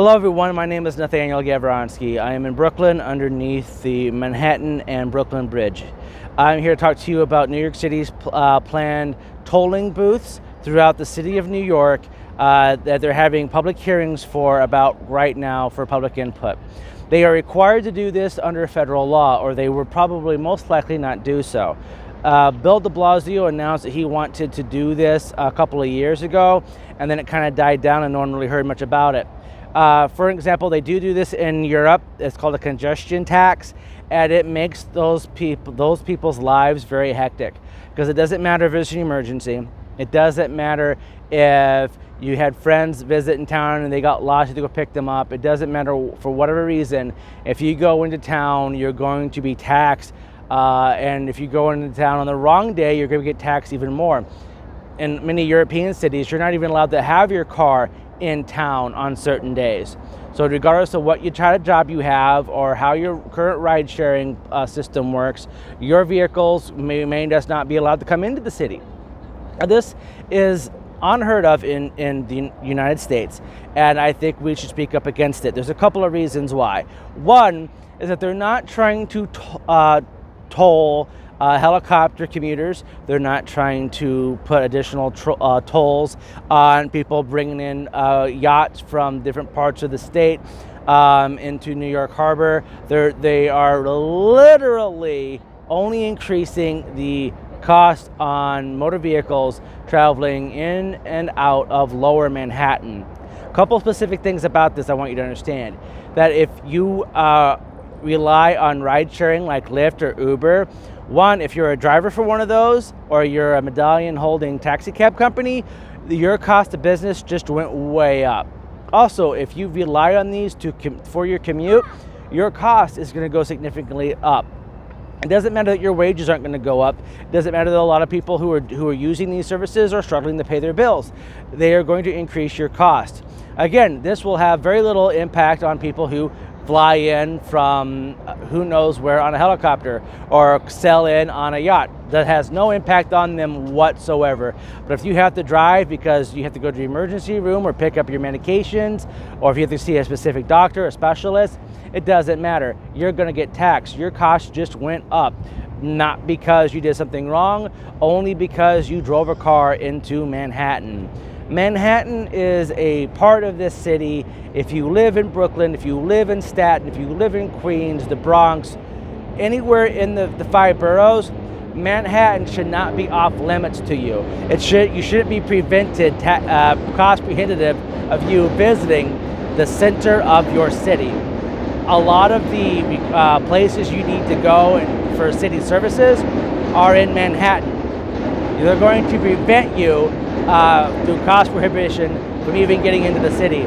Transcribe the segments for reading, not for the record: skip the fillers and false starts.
Hello everyone, my name is Nathaniel Gavronsky. I am in Brooklyn underneath the Manhattan and Brooklyn Bridge. I'm here to talk to you about New York City's planned tolling booths throughout the city of New York that they're having public hearings for about right now for public input. They are required to do this under federal law, or they would probably most likely not do so. Bill de Blasio announced that he wanted to do this a couple of years ago, and then it kind of died down and no one really heard much about it. For example, they do this in Europe. It's called a congestion tax, and it makes those people's lives very hectic, because it doesn't matter if it's an emergency. It doesn't matter if you had friends visit in town and they got lost, you had to go pick them up. It doesn't matter for whatever reason. If you go into town, you're going to be taxed, and if you go into town on the wrong day, you're going to get taxed even more. In many European cities, you're not even allowed to have your car in town on certain days. So regardless of what kind of job you have or how your current ride-sharing system works, your vehicles may just not be allowed to come into the city. Now, this is unheard of in the United States, and I think we should speak up against it. There's a couple of reasons why. One is that they're not trying to toll helicopter commuters. They're not trying to put additional tolls on people bringing in yachts from different parts of the state into New York Harbor. They are literally only increasing the cost on motor vehicles traveling in and out of lower Manhattan. A couple specific things about this I want you to understand. That if you rely on ride sharing like Lyft or Uber, one, if you're a driver for one of those, or you're a medallion holding taxi cab company, your cost of business just went way up. Also, if you rely on these for your commute, your cost is going to go significantly up. It doesn't matter that your wages aren't going to go up. It doesn't matter that a lot of people who are using these services are struggling to pay their bills. They are going to increase your cost. Again, this will have very little impact on people who fly in from who knows where on a helicopter or sail in on a yacht. That has no impact on them whatsoever. But if you have to drive because you have to go to the emergency room or pick up your medications, or if you have to see a specific doctor or specialist, it doesn't matter. You're going to get taxed. Your cost just went up. Not because you did something wrong, only because you drove a car into Manhattan. Manhattan is a part of this city. If you live in Brooklyn, if you live in Staten, if you live in Queens, the Bronx, anywhere in the five boroughs, Manhattan should not be off limits to you. You shouldn't be prevented, cost prohibitive of you visiting the center of your city. A lot of the places you need to go for city services are in Manhattan. They're going to prevent you through cost prohibition from even getting into the city.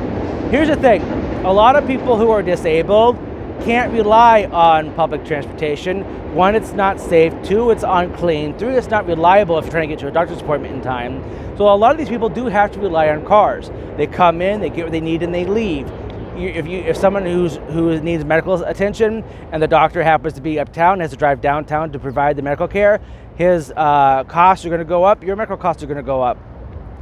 Here's the thing, a lot of people who are disabled can't rely on public transportation. One, it's not safe. Two, it's unclean. Three, it's not reliable if you're trying to get to a doctor's appointment in time. So a lot of these people do have to rely on cars. They come in, they get what they need, and they leave. If someone who needs medical attention and the doctor happens to be uptown, has to drive downtown to provide the medical care, his costs are going to go up, your medical costs are going to go up.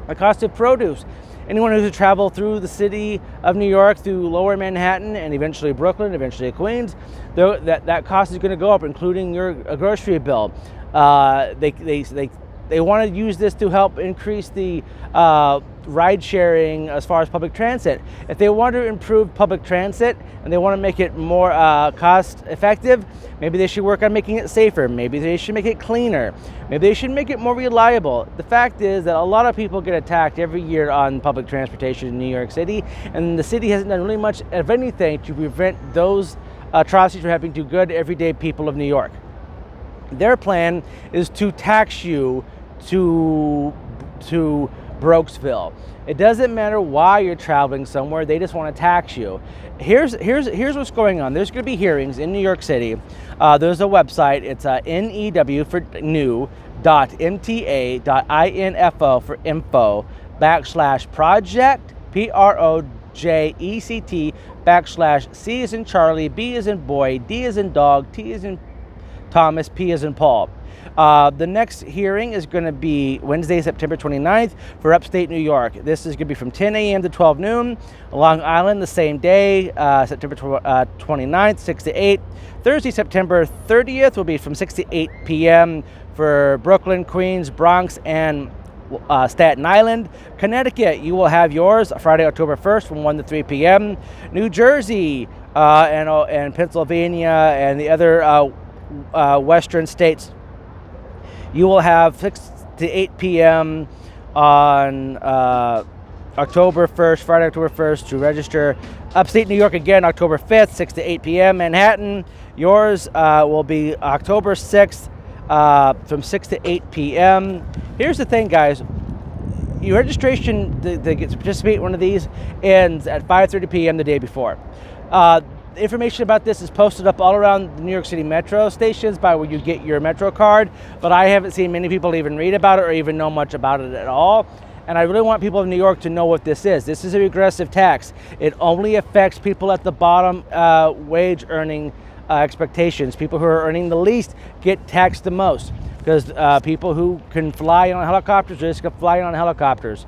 The cost of produce. Anyone who's traveled through the city of New York, through lower Manhattan, and eventually Brooklyn, eventually Queens, that cost is going to go up, including your grocery bill. They want to use this to help increase the ride sharing as far as public transit. If they want to improve public transit and they want to make it more cost effective, maybe they should work on making it safer. Maybe they should make it cleaner. Maybe they should make it more reliable. The fact is that a lot of people get attacked every year on public transportation in New York City, and the city hasn't done really much of anything to prevent those atrocities from happening to good everyday people of New York. Their plan is to tax you to Brokesville. It doesn't matter why you're traveling somewhere, they just want to tax you. Here's what's going on. There's going to be hearings in New York City. There's a website. It's NEW for New.mta.info for info /project project /C as in Charlie, B as in boy, D as in dog, Thomas, P as in Paul. The next hearing is going to be Wednesday, September 29th for upstate New York. This is going to be from 10 a.m. to 12 noon. Long Island, the same day, September 29th, 6 to 8. Thursday, September 30th will be from 6 to 8 p.m. for Brooklyn, Queens, Bronx, and Staten Island. Connecticut, you will have yours Friday, October 1st from 1 to 3 p.m. New Jersey and Pennsylvania and the other western states, you will have 6 to 8 p.m. on October 1st, Friday, October 1st to register. Upstate New York again, October 5th, 6 to 8 p.m. Manhattan, yours will be October 6th from 6 to 8 p.m. Here's the thing, guys. Your registration to participate in one of these ends at 5:30 p.m. the day before. Information about this is posted up all around the New York City metro stations by where you get your metro card, but I haven't seen many people even read about it or even know much about it at all. And I really want people of New York to know what this is. This is a regressive tax. It only affects people at the bottom wage earning expectations. People who are earning the least get taxed the most, because people who can fly on helicopters risk of flying on helicopters.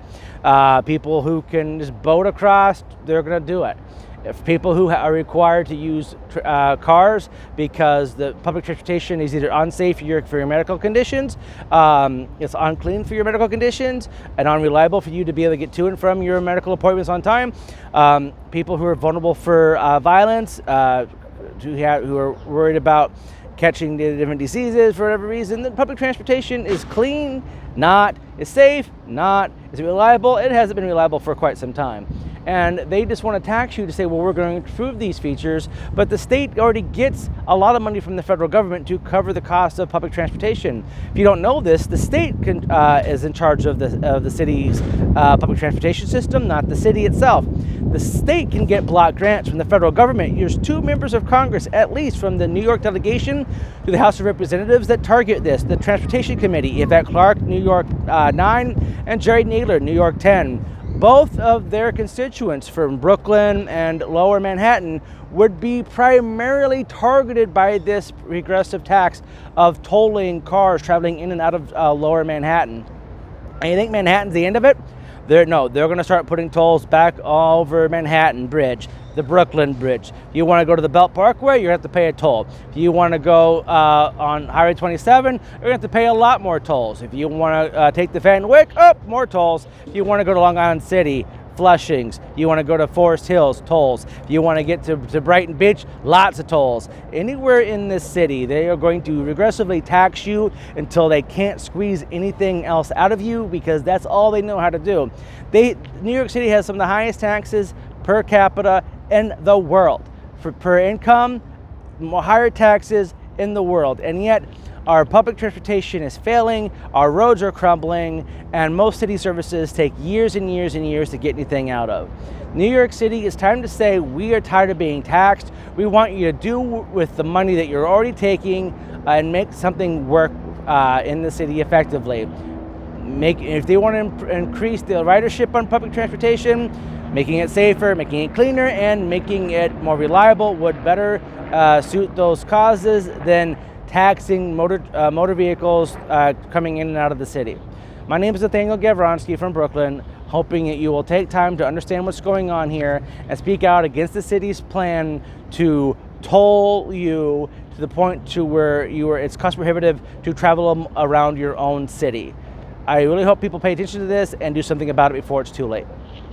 People who can just boat across, they're going to do it. If people who are required to use cars because the public transportation is either unsafe for your medical conditions, it's unclean for your medical conditions, and unreliable for you to be able to get to and from your medical appointments on time, people who are vulnerable for violence, who are worried about catching the different diseases for whatever reason. The public transportation is clean, not is safe, not is it reliable. It hasn't been reliable for quite some time. And they just want to tax you to say, well, we're going to improve these features, but the state already gets a lot of money from the federal government to cover the cost of public transportation. If you don't know this, the state is in charge of the city's public transportation system, not the city itself. The state can get block grants from the federal government. There's 2 members of Congress, at least from the New York delegation to the House of Representatives, that target this. The Transportation Committee, Yvette Clarke, New York 9, and Jerry Nadler, New York 10. Both of their constituents from Brooklyn and Lower Manhattan would be primarily targeted by this regressive tax of tolling cars traveling in and out of Lower Manhattan. And you think Manhattan's the end of it? They're going to start putting tolls back all over Manhattan Bridge, the Brooklyn Bridge. If you want to go to the Belt Parkway, you have to pay a toll. If you want to go on Highway 27, you're going to have to pay a lot more tolls. If you want to take the Van Wyck, more tolls. If you want to go to Long Island City, Flushings. You want to go to Forest Hills, tolls. If you want to get to Brighton Beach, lots of tolls. Anywhere in this city, they are going to regressively tax you until they can't squeeze anything else out of you, because that's all they know how to do. New York City has some of the highest taxes per capita in the world. Per income, higher taxes in the world. And yet, our public transportation is failing, our roads are crumbling, and most city services take years and years and years to get anything out of. New York City, it's time to say we are tired of being taxed. We want you to do with the money that you're already taking and make something work in the city effectively. If they want to increase the ridership on public transportation, making it safer, making it cleaner, and making it more reliable would better suit those causes than taxing motor vehicles coming in and out of the city. My name is Nathaniel Gavronsky from Brooklyn, hoping that you will take time to understand what's going on here and speak out against the city's plan to toll you to the point to where it's cost prohibitive to travel around your own city. I really hope people pay attention to this and do something about it before it's too late.